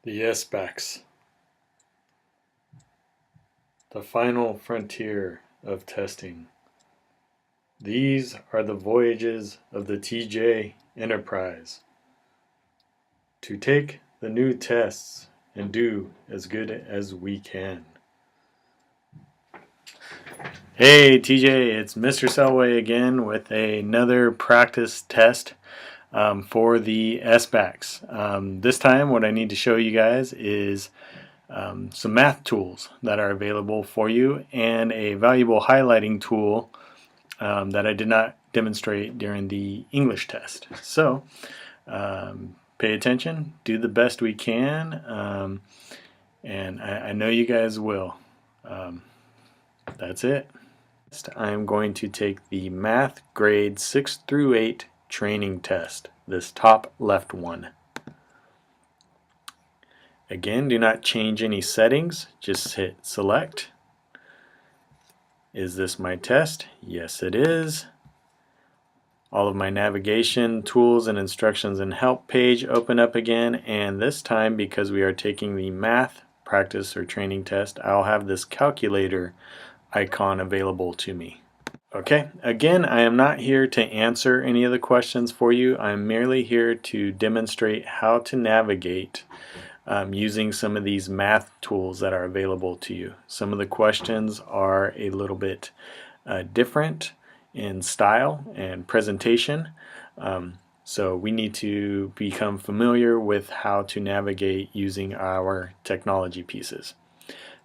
The SBACs, the final frontier of testing. These are the voyages of the TJ Enterprise. To take the new tests and do as good as we can. Hey TJ, it's Mr. Selway again with another practice test for the SBACs. This time what I need to show you guys is some math tools that are available for you and a valuable highlighting tool that I did not demonstrate during the English test. So pay attention, do the best we can, and I know you guys will. That's it. I'm going to take the math grade 6 through 8 training test, this top left one. Again, do not change any settings, just hit select. Is this my test? Yes, it is. All of my navigation tools and instructions and help page open up again, and this time, because we are taking the math practice or training test, I'll have this calculator icon available to me. Okay, again, I am not here to answer any of the questions for you. I'm merely here to demonstrate how to navigate using some of these math tools that are available to you. Some of the questions are a little bit different in style and presentation, so we need to become familiar with how to navigate using our technology pieces.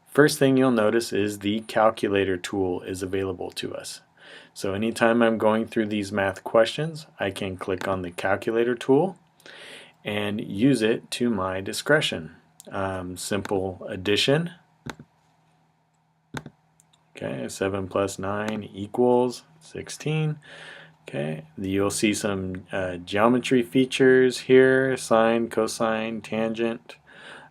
First thing you'll notice is the calculator tool is available to us. So anytime I'm going through these math questions, I can click on the calculator tool and use it to my discretion. Simple addition. Okay, 7 plus 9 equals 16. Okay, you'll see some geometry features here: sine, cosine, tangent,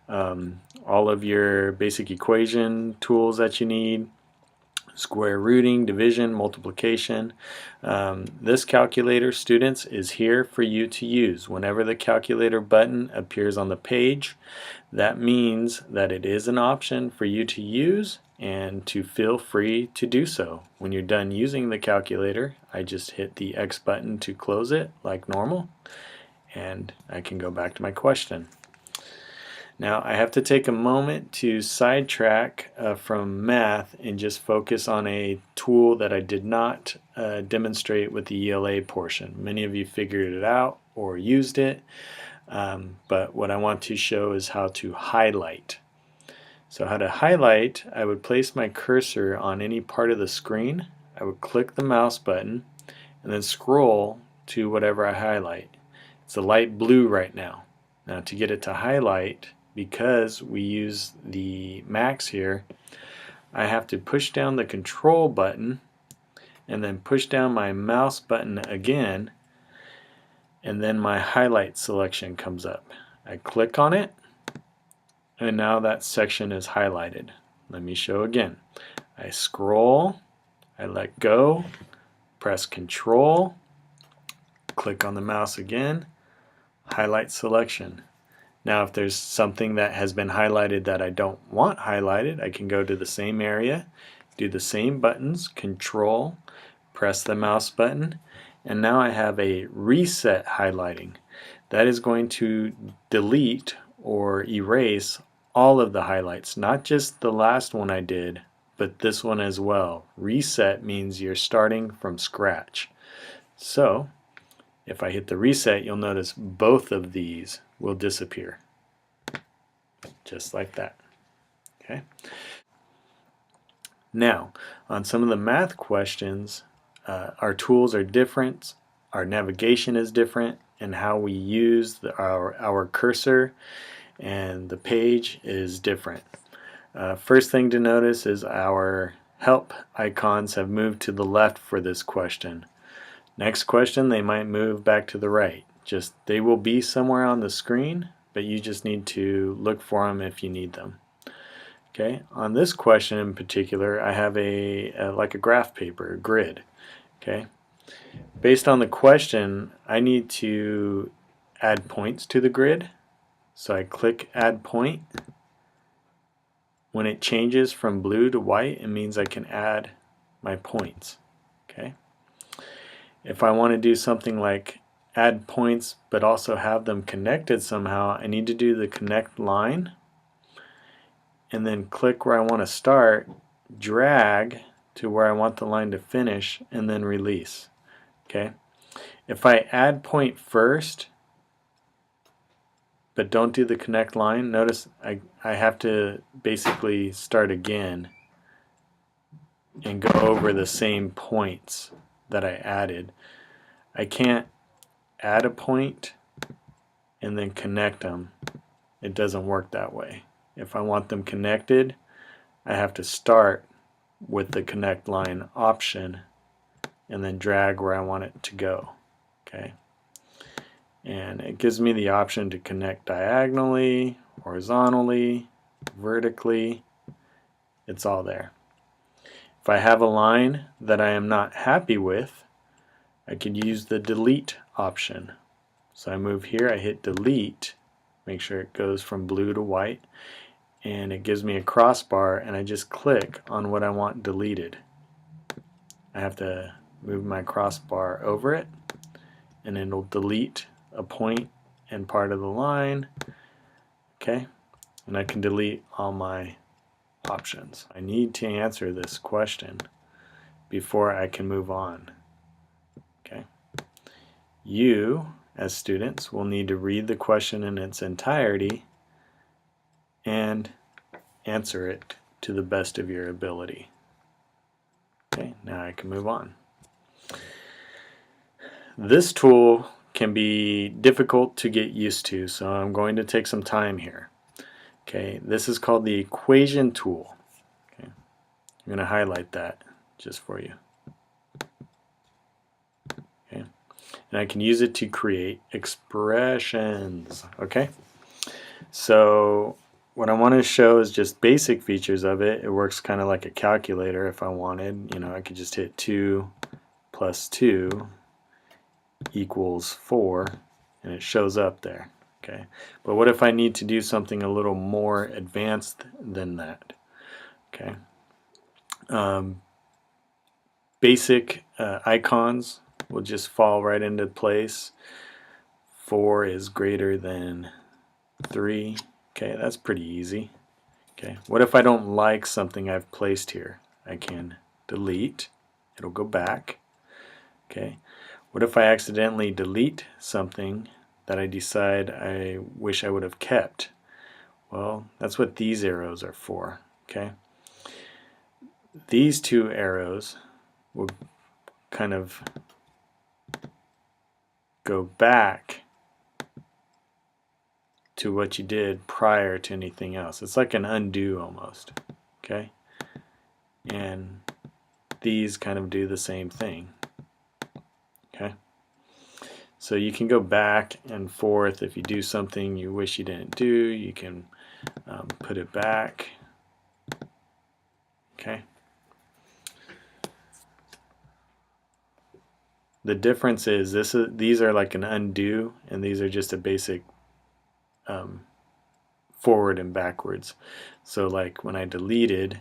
all of your basic equation tools that you need. Square rooting, division, multiplication. This calculator, students, is here for you to use. Whenever the calculator button appears on the page, that means that it is an option for you to use, and to feel free to do so. When you're done using the calculator, I just hit the X button to close it like normal, and I can go back to my question. Now I have to take a moment to sidetrack from math and just focus on a tool that I did not demonstrate with the ELA portion. Many of you figured it out or used it, but what I want to show is how to highlight. So how to highlight, I would place my cursor on any part of the screen, I would click the mouse button, and then scroll to whatever I highlight. It's a light blue right now. Now to get it to highlight, because we use the max here, I have to push down the control button and then push down my mouse button again, and then my highlight selection comes up. I click on it, and now that section is highlighted. Let me show again. I scroll, I let go, press control, click on the mouse again, highlight selection. Now if there's something that has been highlighted that I don't want highlighted, I can go to the same area, do the same buttons, control, press the mouse button, and now I have a reset highlighting. That is going to delete or erase all of the highlights, not just the last one I did, but this one as well. Reset means you're starting from scratch. So if I hit the reset, you'll notice both of these will disappear, just like that. Okay. Now, on some of the math questions, our tools are different, our navigation is different, and how we use our cursor and the page is different. First thing to notice is our help icons have moved to the left for this question. Next question, they might move back to the right. They will be somewhere on the screen, but you just need to look for them if you need them. Okay, on this question in particular, I have like a graph paper, a grid. Okay, based on the question, I need to add points to the grid. So I click add point. When it changes from blue to white, it means I can add my points. Okay. If I want to do something like add points but also have them connected somehow, I need to do the connect line and then click where I want to start, drag to where I want the line to finish, and then release. Okay. If I add point first but don't do the connect line, notice I have to basically start again and go over the same points that I added. I can't add a point and then connect them. It doesn't work that way. If I want them connected, I have to start with the connect line option and then drag where I want it to go. Okay. And it gives me the option to connect diagonally, horizontally, vertically. It's all there. If I have a line that I am not happy with, I could use the delete option. So I move here, I hit delete, make sure it goes from blue to white, and it gives me a crossbar, and I just click on what I want deleted. I have to move my crossbar over it, and it'll delete a point and part of the line. Okay, and I can delete all my options. I need to answer this question before I can move on. Okay, you as students will need to read the question in its entirety and answer it to the best of your ability. Okay, now I can move on. This tool can be difficult to get used to, so I'm going to take some time here. Okay, this is called the equation tool. Okay, I'm going to highlight that just for you. Okay, and I can use it to create expressions. Okay, so what I want to show is just basic features of it. It works kind of like a calculator if I wanted. You know, I could just hit 2 plus 2 equals 4, and it shows up there. Okay, but what if I need to do something a little more advanced than that? Okay, basic icons will just fall right into place. 4 is greater than 3. Okay, that's pretty easy. Okay, what if I don't like something I've placed here? I can delete. It'll go back. Okay, what if I accidentally delete something that I decide I wish I would have kept? Well, that's what these arrows are for. Okay, these two arrows will kind of go back to what you did prior to anything else. It's like an undo almost. Okay, and these kind of do the same thing. Okay, so you can go back and forth. If you do something you wish you didn't do, you can put it back. Okay, the difference is these are like an undo, and these are just a basic forward and backwards. So like when I deleted,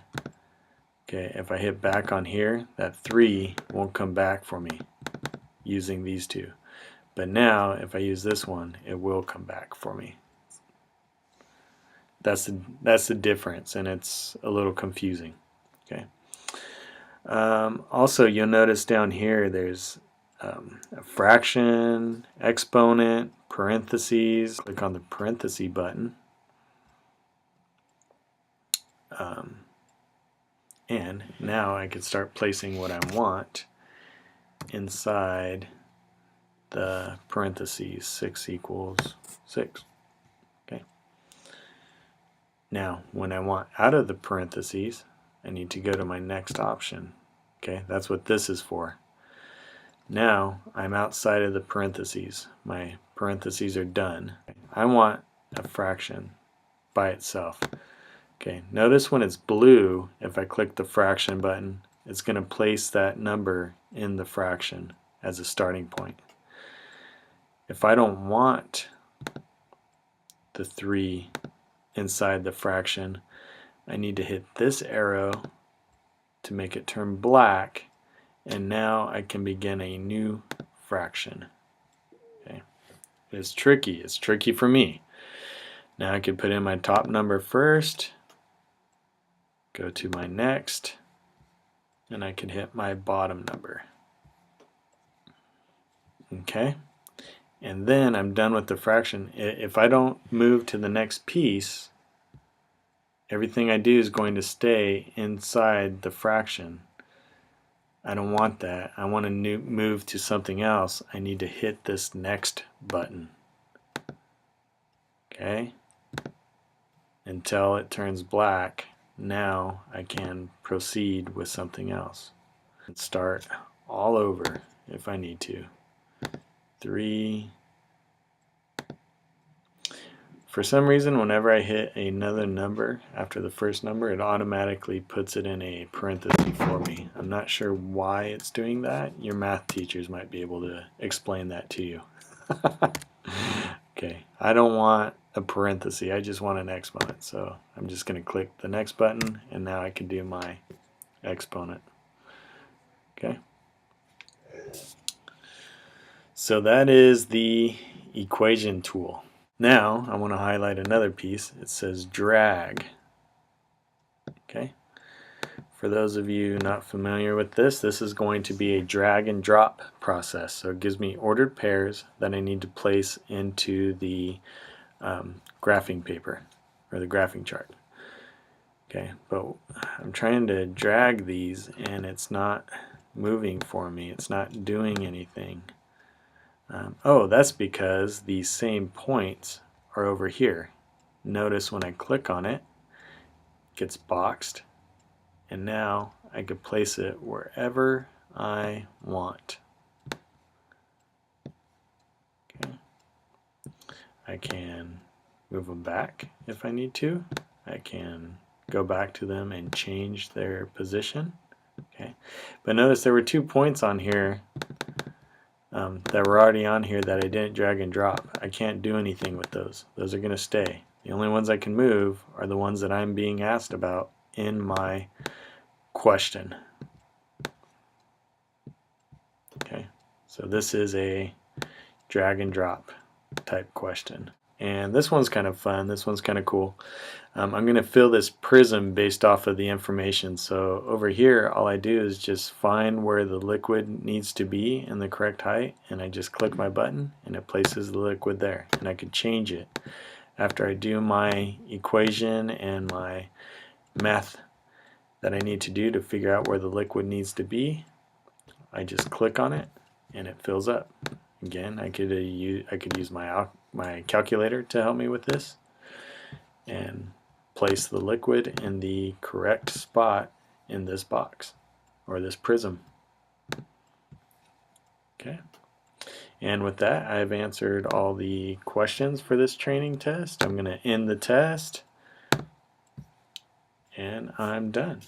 okay, if I hit back on here, that 3 won't come back for me using these two. But now if I use this one, it will come back for me. That's the difference, and it's a little confusing. Okay. Also, you'll notice down here there's a fraction, exponent, parentheses. Click on the parenthesis button. And now I can start placing what I want inside the parentheses. 6 equals 6. Okay. Now, when I want out of the parentheses, I need to go to my next option. Okay, that's what this is for. Now, I'm outside of the parentheses. My parentheses are done. I want a fraction by itself. Okay, notice when it's blue, if I click the fraction button, it's going to place that number in the fraction as a starting point. If I don't want the 3 inside the fraction, I need to hit this arrow to make it turn black, and now I can begin a new fraction. Okay. It's tricky for me. Now I can put in my top number first, go to my next, and I can hit my bottom number. Okay, and then I'm done with the fraction. If I don't move to the next piece, everything I do is going to stay inside the fraction. I don't want that. I want to move to something else. I need to hit this next button. Okay, until it turns black. Now I can proceed with something else and start all over if I need to. 3. For some reason, whenever I hit another number after the first number, it automatically puts it in a parenthesis for me. I'm not sure why it's doing that. Your math teachers might be able to explain that to you. Okay, I don't want a parenthesis, I just want an exponent. So I'm just going to click the next button, and now I can do my exponent. Okay. So that is the equation tool. Now I want to highlight another piece. It says drag. Okay. For those of you not familiar with this is going to be a drag and drop process. So it gives me ordered pairs that I need to place into the graphing paper or the graphing chart. Okay, but I'm trying to drag these and it's not moving for me. It's not doing anything. Oh, that's because these same points are over here. Notice when I click on it, it gets boxed, and now I could place it wherever I want. Okay. I can move them back if I need to. I can go back to them and change their position. Okay, but notice there were 2 points on here that were already on here that I didn't drag and drop. I can't do anything with those. Those are going to stay. The only ones I can move are the ones that I'm being asked about in my question. Okay, so this is a drag and drop type question. And this one's kind of fun. This one's kind of cool. I'm going to fill this prism based off of the information. So over here, all I do is just find where the liquid needs to be in the correct height, and I just click my button and it places the liquid there. And I can change it after I do my equation and my math that I need to do to figure out where the liquid needs to be. I just click on it and it fills up. Again, I could use my calculator to help me with this and place the liquid in the correct spot in this box or this prism. Okay, and with that, I've answered all the questions for this training test. I'm going to end the test and I'm done.